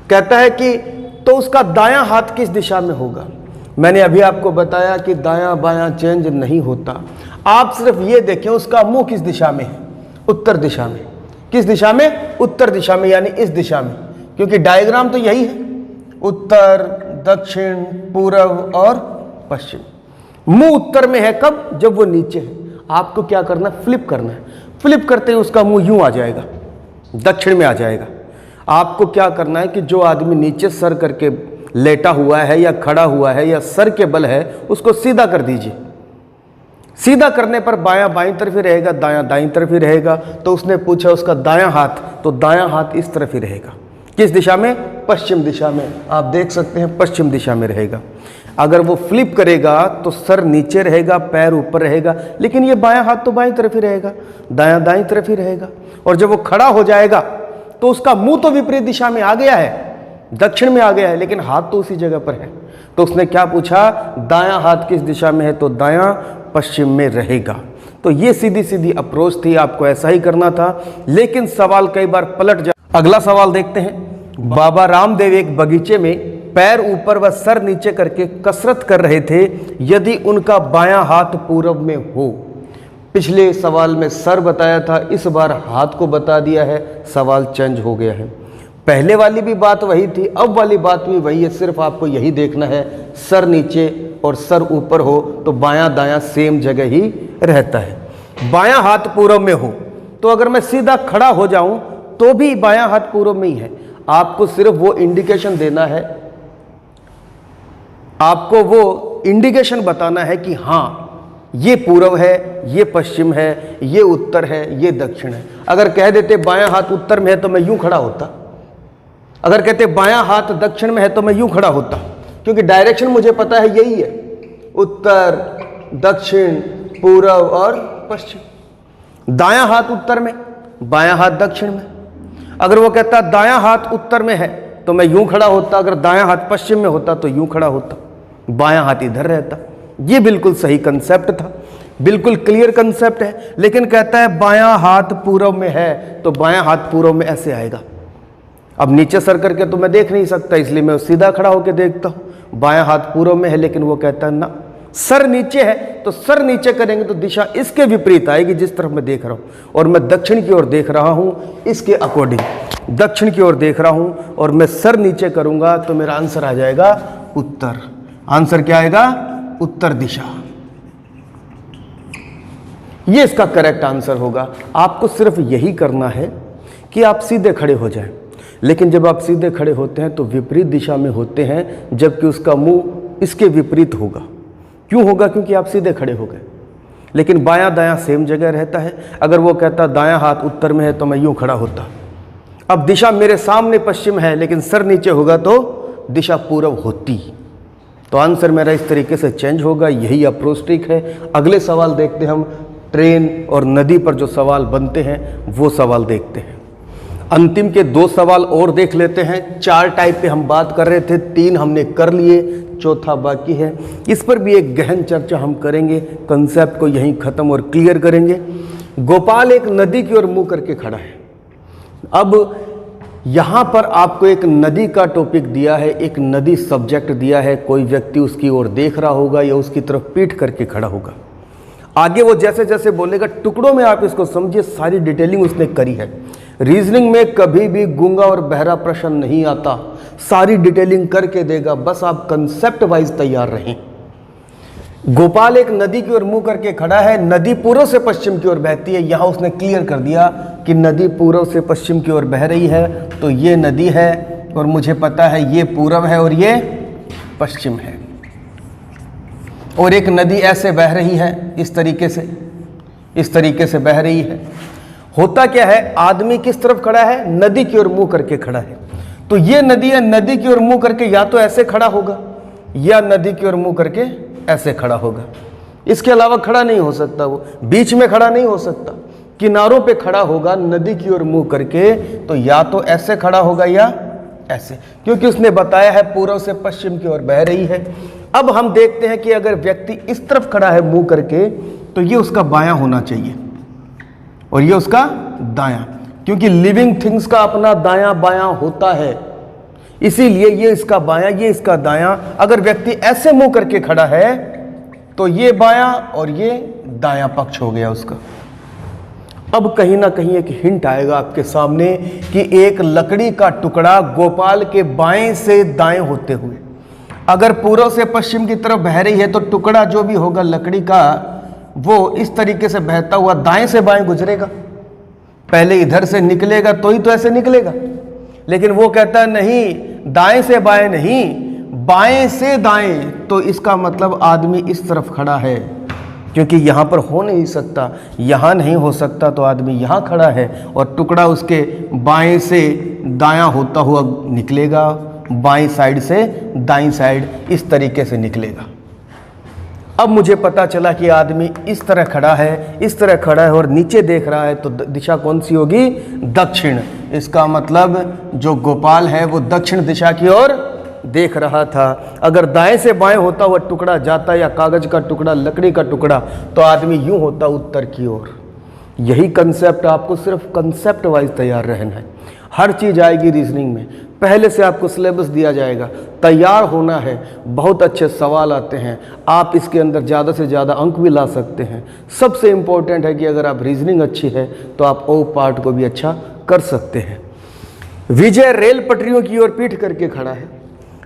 Speaker 1: कहता है कि तो उसका दायां हाथ किस दिशा में होगा? मैंने अभी आपको बताया कि दायां बायां चेंज नहीं होता। आप सिर्फ ये देखें उसका मुंह किस दिशा में है? उत्तर दिशा में। किस दिशा में? उत्तर दिशा में, यानी इस दिशा में, क्योंकि डायग्राम तो यही है, उत्तर, दक्षिण, पूर्व और पश्चिम। मुंह उत्तर में है कब? जब वो नीचे है। आपको क्या करना है? फ्लिप करना है। फ्लिप करते ही उसका मुंह यूं आ जाएगा, दक्षिण में आ जाएगा। आपको क्या करना है कि जो आदमी नीचे सर करके लेटा हुआ है या खड़ा हुआ है या सर के बल है, उसको सीधा कर दीजिए। सीधा करने पर बायां बाईं तरफ ही रहेगा, दायां दाईं तरफ ही रहेगा। तो उसने पूछा उसका दायां हाथ, तो दायां हाथ इस तरफ ही रहेगा। किस दिशा में? पश्चिम दिशा में। आप देख सकते हैं पश्चिम दिशा में रहेगा। अगर वो फ्लिप करेगा तो सर नीचे रहेगा, पैर ऊपर रहेगा, लेकिन ये बायां हाथ तो बाईं तरफ ही रहेगा, दायां दाईं तरफ ही रहेगा। और जब वो खड़ा हो जाएगा तो उसका मुंह तो विपरीत दिशा में आ गया है, दक्षिण में आ गया है, लेकिन हाथ तो उसी जगह पर है। तो उसने क्या पूछा? दायां हाथ किस दिशा में है? तो दायां पश्चिम में रहेगा। तो ये सीधी सीधी अप्रोच थी, आपको ऐसा ही करना था, लेकिन सवाल कई बार पलट जा। अगला सवाल देखते हैं। बाबा रामदेव एक बगीचे में पैर ऊपर व सर नीचे करके कसरत कर रहे थे, यदि उनका बायां हाथ पूरब में हो। पिछले सवाल में सर बताया था, इस बार हाथ को बता दिया है, सवाल चेंज हो गया है। पहले वाली भी बात वही थी, अब वाली बात भी वही है, सिर्फ आपको यही देखना है सर नीचे और सर ऊपर हो तो बायां दायां सेम जगह ही रहता है। बायां हाथ पूरब में हो तो अगर मैं सीधा खड़ा हो जाऊं तो भी बायां हाथ पूरब में ही है। आपको सिर्फ वो इंडिकेशन देना है, आपको वो इंडिकेशन बताना है कि हाँ ये पूर्व है, ये पश्चिम है, ये उत्तर है, ये दक्षिण है। अगर कह देते बायां हाथ उत्तर में है तो मैं यूं खड़ा होता, अगर कहते बायां हाथ दक्षिण में है तो मैं यूं खड़ा होता, क्योंकि डायरेक्शन मुझे पता है यही है, उत्तर, दक्षिण, पूर्व और पश्चिम। दायां हाथ उत्तर में, बायां हाथ दक्षिण में। अगर वो कहता दायां हाथ उत्तर में है तो मैं यूं खड़ा होता, अगर दायां हाथ पश्चिम में होता तो यूं खड़ा होता, बायां हाथ इधर रहता। ये बिल्कुल सही कंसेप्ट था, बिल्कुल क्लियर कंसेप्ट है। लेकिन कहता है बायां हाथ पूर्व में है तो बायां हाथ पूर्व में ऐसे आएगा। अब नीचे सर करके तो मैं देख नहीं सकता, इसलिए मैं सीधा खड़ा होकर देखता हूं। बायां हाथ पूर्व में है, लेकिन वो कहता है ना, सर नीचे है तो सर नीचे करेंगे तो दिशा इसके विपरीत आएगी जिस तरफ मैं देख रहा हूं। और मैं दक्षिण की ओर देख रहा हूं, इसके अकॉर्डिंग दक्षिण की ओर देख रहा हूं, और मैं सर नीचे करूंगा तो मेरा आंसर आ जाएगा उत्तर। आंसर क्या आएगा? उत्तर दिशा। ये इसका करेक्ट आंसर होगा। आपको सिर्फ यही करना है कि आप सीधे खड़े हो जाएं। लेकिन जब आप सीधे खड़े होते हैं तो विपरीत दिशा में होते हैं, जबकि उसका मुंह इसके विपरीत होगा। क्यों होगा? क्योंकि आप सीधे खड़े हो गए। लेकिन बायां दायां सेम जगह रहता है। अगर वो कहता दायां हाथ उत्तर में है तो मैं यूं खड़ा होता। अब दिशा मेरे सामने पश्चिम है, लेकिन सर नीचे होगा तो दिशा पूर्व होती। तो आंसर मेरा इस तरीके से चेंज होगा। यही अप्रोच ट्रिक है। अगले सवाल देखते हैं हम। ट्रेन और नदी पर जो सवाल बनते हैं वो सवाल देखते हैं। अंतिम के 2 सवाल और देख लेते हैं। 4 टाइप पे हम बात कर रहे थे, 3 हमने कर लिए, चौथा बाकी है। इस पर भी एक गहन चर्चा हम करेंगे, कंसेप्ट को यहीं ख़त्म और क्लियर करेंगे। गोपाल एक नदी की ओर मुंह करके खड़ा है। अब यहाँ पर आपको एक नदी का टॉपिक दिया है, एक नदी सब्जेक्ट दिया है। कोई व्यक्ति उसकी ओर देख रहा होगा या उसकी तरफ पीठ करके खड़ा होगा। आगे वो जैसे जैसे बोलेगा टुकड़ों में आप इसको समझिए, सारी डिटेलिंग उसने करी है। रीजनिंग में कभी भी गूंगा और बहरा प्रश्न नहीं आता, सारी डिटेलिंग करके देगा, बस आप कंसेप्ट वाइज तैयार रहें। गोपाल एक नदी की ओर मुंह करके खड़ा है। नदी पूर्व से पश्चिम की ओर बहती है। यहां उसने क्लियर कर दिया कि नदी पूर्व से पश्चिम की ओर बह रही है, तो ये नदी है और मुझे पता है ये पूर्व है और ये पश्चिम है। और एक नदी ऐसे बह रही है, इस तरीके से बह रही है। होता क्या है, आदमी किस तरफ खड़ा है? नदी की ओर मुंह करके खड़ा है। तो ये नदी है, नदी की ओर मुंह करके या तो ऐसे खड़ा होगा या नदी की ओर मुंह करके ऐसे खड़ा होगा। इसके अलावा खड़ा नहीं हो सकता, वो बीच में खड़ा नहीं हो सकता। किनारों पे खड़ा होगा नदी की ओर मुंह करके, तो या तो ऐसे खड़ा होगा या ऐसे, क्योंकि उसने बताया है पूर्व से पश्चिम की ओर बह रही है। अब हम देखते हैं कि अगर व्यक्ति इस तरफ खड़ा है मुंह करके, तो ये उसका बायां होना चाहिए और ये उसका दायां, क्योंकि लिविंग थिंग्स का अपना दायां बायां होता है, इसीलिए ये इसका बायां, ये इसका दायां। अगर व्यक्ति ऐसे मुंह करके खड़ा है तो ये बायां और ये दायां पक्ष हो गया उसका। अब कहीं ना कहीं एक हिंट आएगा आपके सामने कि एक लकड़ी का टुकड़ा गोपाल के बाएं से दाएं होते हुए, अगर पूर्व से पश्चिम की तरफ बह रही है तो टुकड़ा जो भी होगा लकड़ी का वो इस तरीके से बहता हुआ दाएं से बाएं गुजरेगा। पहले इधर से निकलेगा तो ही तो ऐसे निकलेगा, लेकिन वो कहता है नहीं, दाएं से बाएं नहीं, बाएं से दाएं। तो इसका मतलब आदमी इस तरफ खड़ा है, क्योंकि यहां पर हो नहीं सकता, यहां नहीं हो सकता, तो आदमी यहां खड़ा है और टुकड़ा उसके बाएं से दायां होता हुआ निकलेगा, बाईं साइड से दाईं साइड इस तरीके से निकलेगा। अब मुझे पता चला कि आदमी इस तरह खड़ा है, इस तरह खड़ा है और नीचे देख रहा है, तो दिशा कौन सी होगी? दक्षिण। इसका मतलब जो गोपाल है वो दक्षिण दिशा की ओर देख रहा था। अगर दाएं से बाएं होता हुआ टुकड़ा जाता, या कागज का टुकड़ा, लकड़ी का टुकड़ा, तो आदमी यूं होता उत्तर की ओर। यही कंसेप्ट, आपको सिर्फ कंसेप्ट वाइज तैयार रहना है। हर चीज आएगी रीजनिंग में, पहले से आपको सिलेबस दिया जाएगा, तैयार होना है। बहुत अच्छे सवाल आते हैं, आप इसके अंदर ज़्यादा से ज़्यादा अंक भी ला सकते हैं। सबसे इम्पोर्टेंट है कि अगर आप रीजनिंग अच्छी है तो आप ओ पार्ट को भी अच्छा कर सकते हैं। विजय रेल पटरियों की ओर पीठ करके खड़ा है।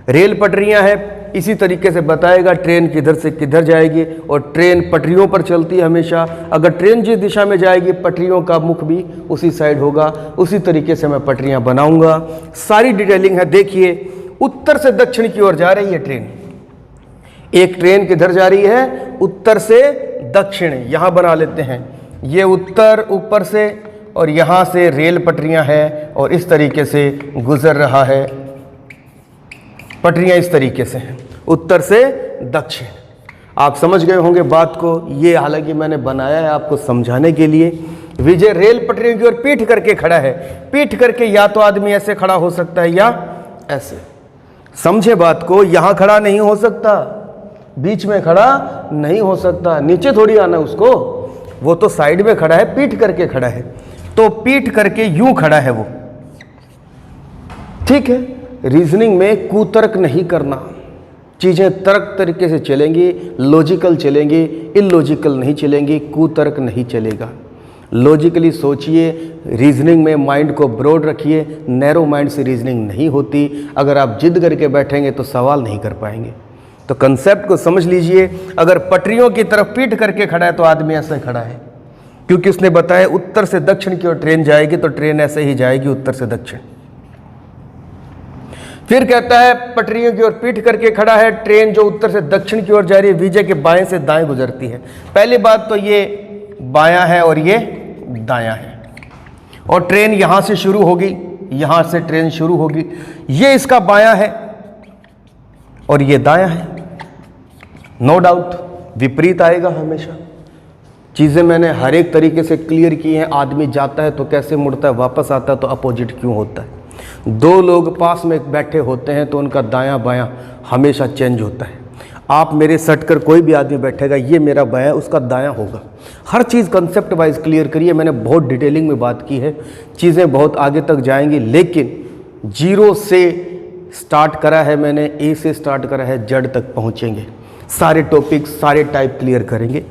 Speaker 1: रेल पटरियां हैं, इसी तरीके से बताएगा ट्रेन किधर से किधर जाएगी, और ट्रेन पटरियों पर चलती है हमेशा। अगर ट्रेन जिस दिशा में जाएगी पटरियों का मुख भी उसी साइड होगा, उसी तरीके से मैं पटरियां बनाऊंगा। सारी डिटेलिंग है। देखिए उत्तर से दक्षिण की ओर जा रही है ट्रेन। एक ट्रेन किधर जा रही है? उत्तर से दक्षिण। यहां बना लेते हैं, ये उत्तर ऊपर से, और यहां से रेल पटरियां हैं और इस तरीके से गुजर रहा है। पटरियां इस तरीके से हैं, उत्तर से दक्षिण। आप समझ गए होंगे बात को। ये हालांकि मैंने बनाया है आपको समझाने के लिए। विजय रेल पटरियों की ओर पीठ करके खड़ा है। पीठ करके या तो आदमी ऐसे खड़ा हो सकता है या ऐसे। समझे बात को। यहां खड़ा नहीं हो सकता, बीच में खड़ा नहीं हो सकता, नीचे थोड़ी आना उसको, वो तो साइड में खड़ा है, पीठ करके खड़ा है। तो पीठ करके यूं खड़ा है वो, ठीक है। रीजनिंग में कुतर्क नहीं करना, चीज़ें तर्क तरीके से चलेंगी, लॉजिकल चलेंगी, इलॉजिकल नहीं चलेंगी, कुतर्क नहीं चलेगा। लॉजिकली सोचिए, रीजनिंग में माइंड को ब्रॉड रखिए, नैरो माइंड से रीजनिंग नहीं होती। अगर आप जिद करके बैठेंगे तो सवाल नहीं कर पाएंगे। तो कंसेप्ट को समझ लीजिए। अगर पटरियों की तरफ पीठ करके खड़ा है तो आदमी ऐसे खड़ा है, क्योंकि उसने बताया उत्तर से दक्षिण की ओर ट्रेन जाएगी, तो ट्रेन ऐसे ही जाएगी उत्तर से दक्षिण। फिर कहता है पटरियों की ओर पीठ करके खड़ा है, ट्रेन जो उत्तर से दक्षिण की ओर जा रही है, विजय के बाएं से दाएं गुजरती है। पहली बात तो ये बायां है और ये दायां है, और ट्रेन यहां से शुरू होगी, यहां से ट्रेन शुरू होगी। ये इसका बायां है और ये दायां है। नो डाउट विपरीत आएगा हमेशा। चीज़ें मैंने हर एक तरीके से क्लियर की हैं। आदमी जाता है तो कैसे मुड़ता है, वापस आता है तो अपोजिट क्यों होता है। दो लोग पास में बैठे होते हैं तो उनका दायां बायां हमेशा चेंज होता है। आप मेरे सट कर कोई भी आदमी बैठेगा, ये मेरा बायां, उसका दायां होगा। हर चीज़ कंसेप्ट वाइज क्लियर करिए। मैंने बहुत डिटेलिंग में बात की है, चीज़ें बहुत आगे तक जाएंगी, लेकिन जीरो से स्टार्ट करा है मैंने, ए से स्टार्ट करा है, जड़ तक पहुँचेंगे। सारे टॉपिक, सारे टाइप क्लियर करेंगे।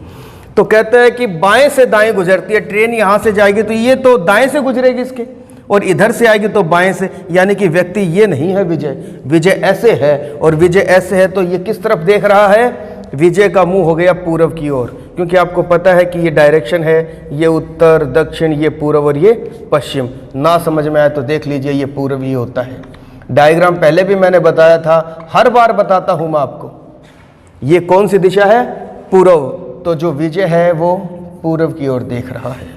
Speaker 1: तो कहता है कि बाएं से दाएं गुजरती है ट्रेन, यहाँ से जाएगी तो ये तो दाएं से गुजरेगी इसके, और इधर से आएगी तो बाएं से। यानी कि व्यक्ति ये नहीं है विजय, विजय ऐसे है और विजय ऐसे है। तो ये किस तरफ देख रहा है? विजय का मुंह हो गया पूर्व की ओर, क्योंकि आपको पता है कि ये डायरेक्शन है, ये उत्तर दक्षिण, ये पूर्व और ये पश्चिम। ना समझ में आए तो देख लीजिए, ये पूर्व ही होता है। डायग्राम पहले भी मैंने बताया था, हर बार बताता हूं मैं आपको। ये कौन सी दिशा है? पूर्व। तो जो विजय है वो पूर्व की ओर देख रहा है।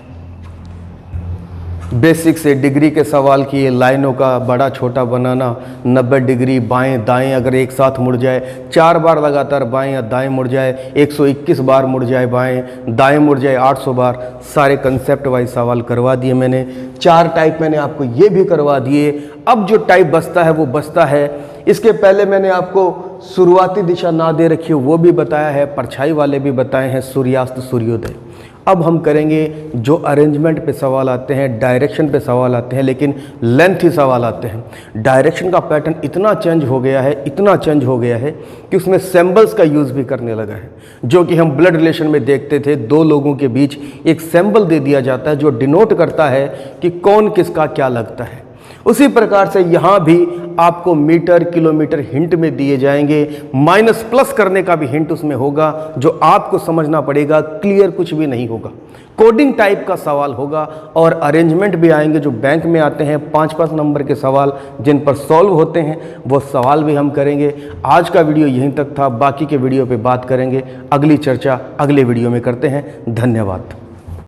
Speaker 1: बेसिक से डिग्री के सवाल किए, लाइनों का बड़ा छोटा बनाना, 90 डिग्री बाएं दाएं अगर एक साथ मुड़ जाए, 4 बार लगातार बाएं या दाएं मुड़ जाए, 121 बार मुड़ जाए बाएं, दाएं मुड़ जाए 800 बार, सारे कंसेप्ट वाइज सवाल करवा दिए मैंने। 4 टाइप मैंने आपको ये भी करवा दिए। अब जो टाइप बचता है वो बचता है, इसके पहले मैंने आपको शुरुआती दिशा ना दे रखी हो वो भी बताया है, परछाई वाले भी बताए हैं, सूर्यास्त सूर्योदय। अब हम करेंगे जो अरेंजमेंट पे सवाल आते हैं, डायरेक्शन पे सवाल आते हैं, लेकिन लेंथी सवाल आते हैं। डायरेक्शन का पैटर्न इतना चेंज हो गया है, इतना चेंज हो गया है कि उसमें सिंबल्स का यूज़ भी करने लगा है। जो कि हम ब्लड रिलेशन में देखते थे, 2 लोगों के बीच एक सिंबल दे दिया जाता है जो डिनोट करता है कि कौन किसका क्या लगता है। उसी प्रकार से यहाँ भी आपको मीटर किलोमीटर हिंट में दिए जाएंगे, माइनस प्लस करने का भी हिंट उसमें होगा जो आपको समझना पड़ेगा, क्लियर कुछ भी नहीं होगा। कोडिंग टाइप का सवाल होगा और अरेंजमेंट भी आएंगे जो बैंक में आते हैं, 5-5 नंबर के सवाल जिन पर सॉल्व होते हैं, वो सवाल भी हम करेंगे। आज का वीडियो यहीं तक था, बाकी के वीडियो पे बात करेंगे, अगली चर्चा अगले वीडियो में करते हैं। धन्यवाद।